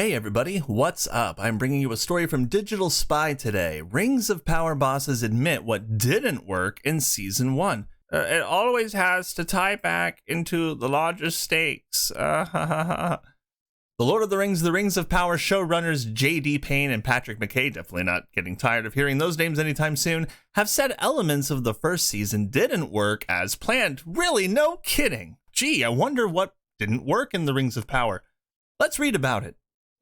Hey everybody, what's up? I'm bringing you a story from Digital Spy today. Rings of Power bosses admit what didn't work in Season 1. It always has to tie back into the largest stakes. The Lord of the Rings of Power showrunners J.D. Payne and Patrick McKay, definitely not getting tired of hearing those names anytime soon, have said elements of the first season didn't work as planned. Really, no kidding. Gee, I wonder what didn't work in the Rings of Power. Let's read about it.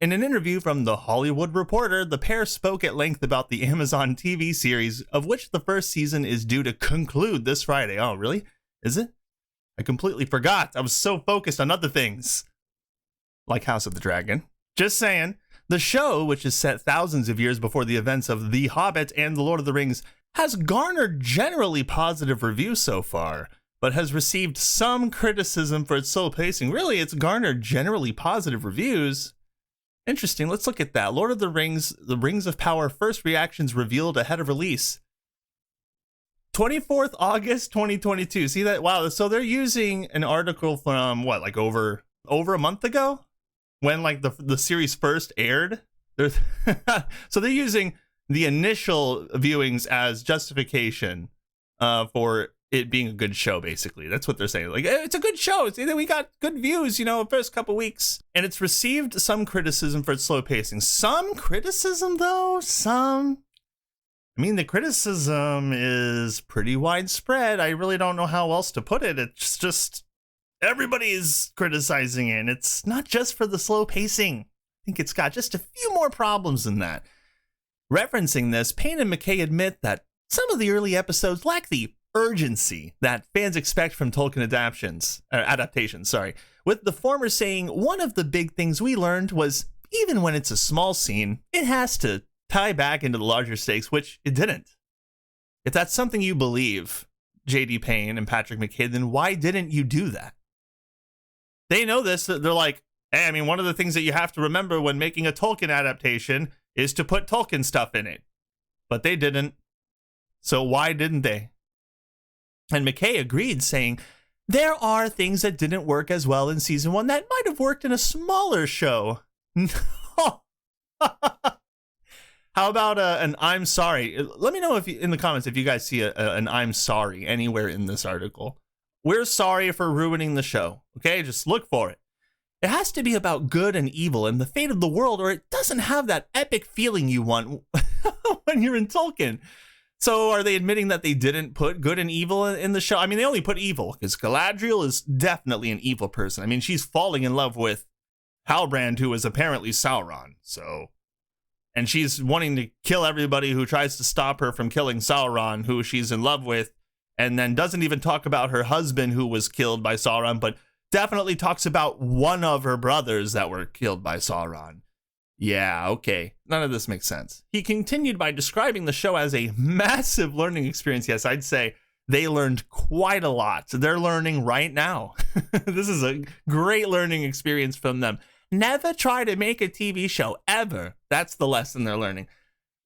In an interview from The Hollywood Reporter, the pair spoke at length about the Amazon TV series, of which the first season is due to conclude this Friday. Oh, really? Is it? I completely forgot. I was so focused on other things. Like House of the Dragon. Just saying. The show, which is set thousands of years before the events of The Hobbit and The Lord of the Rings, has garnered generally positive reviews so far, but has received some criticism for its slow pacing. Really, it's garnered generally positive reviews. Interesting. Let's look at that. Lord of the Rings of Power first reactions revealed ahead of release. 24th August 2022. See that? Wow. So they're using an article from what, like over a month ago, when like the series first aired. So they're using the initial viewings as justification for it being a good show, basically. That's what they're saying. Like, it's a good show. We got good views, first couple weeks. And it's received some criticism for its slow pacing. Some criticism, though? The criticism is pretty widespread. I really don't know how else to put it. It's just, everybody is criticizing it. And it's not just for the slow pacing. I think it's got just a few more problems than that. Referencing this, Payne and McKay admit that some of the early episodes lack the urgency that fans expect from Tolkien adaptations, with the former saying one of the big things we learned was even when it's a small scene, it has to tie back into the larger stakes, which it didn't. If that's something you believe, J.D. Payne and Patrick McKay, then why didn't you do that? They know this. They're like, hey, one of the things that you have to remember when making a Tolkien adaptation is to put Tolkien stuff in it. But they didn't. So why didn't they? And McKay agreed, saying, there are things that didn't work as well in season 1 that might have worked in a smaller show. How about an I'm sorry? Let me know in the comments if you guys see an I'm sorry anywhere in this article. We're sorry for ruining the show. Okay, just look for it. It has to be about good and evil and the fate of the world, or it doesn't have that epic feeling you want when you're in Tolkien. So are they admitting that they didn't put good and evil in the show? They only put evil, because Galadriel is definitely an evil person. She's falling in love with Halbrand, who is apparently Sauron. And she's wanting to kill everybody who tries to stop her from killing Sauron, who she's in love with, and then doesn't even talk about her husband who was killed by Sauron, but definitely talks about one of her brothers that were killed by Sauron. Yeah, okay. None of this makes sense. He continued by describing the show as a massive learning experience. Yes, I'd say they learned quite a lot. They're learning right now. This is a great learning experience from them. Never try to make a TV show, ever. That's the lesson they're learning.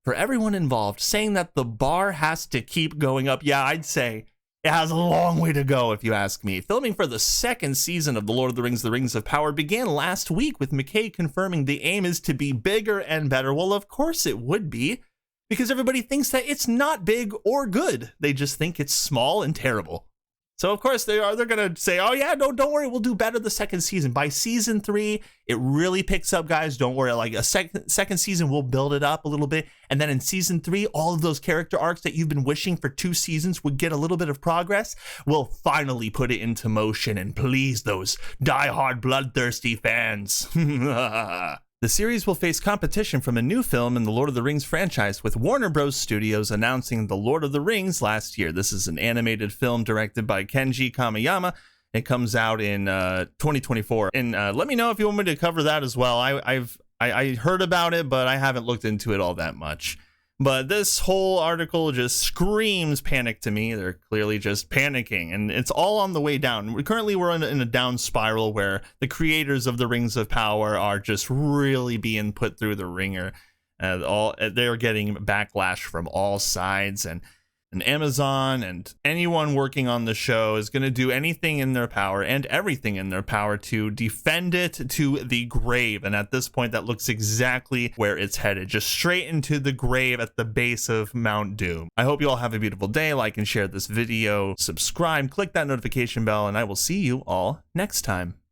For everyone involved, saying that the bar has to keep going up. Yeah, I'd say it has a long way to go, if you ask me. Filming for the second season of The Lord of the Rings of Power began last week, with McKay confirming the aim is to be bigger and better. Well, of course it would be, because everybody thinks that it's not big or good. They just think it's small and terrible. So, of course, they're going to say, oh, yeah, no, don't worry, we'll do better the second season. By season 3, it really picks up, guys. Don't worry. Like a second season, we'll build it up a little bit. And then in season 3, all of those character arcs that you've been wishing for 2 seasons would get a little bit of progress. We'll finally put it into motion and please those diehard bloodthirsty fans. The series will face competition from a new film in the Lord of the Rings franchise, with Warner Bros. Studios announcing The Lord of the Rings last year. This is an animated film directed by Kenji Kamiyama. It comes out in 2024. And let me know if you want me to cover that as well. I heard about it, but I haven't looked into it all that much. But this whole article just screams panic to me. They're clearly just panicking, and it's all on the way down. Currently, we're in a down spiral where the creators of the Rings of Power are just really being put through the ringer. They're getting backlash from all sides, and And Amazon and anyone working on the show is going to do anything in their power and everything in their power to defend it to the grave. And at this point, that looks exactly where it's headed, just straight into the grave at the base of Mount Doom. I hope you all have a beautiful day. Like and share this video, subscribe, click that notification bell, and I will see you all next time.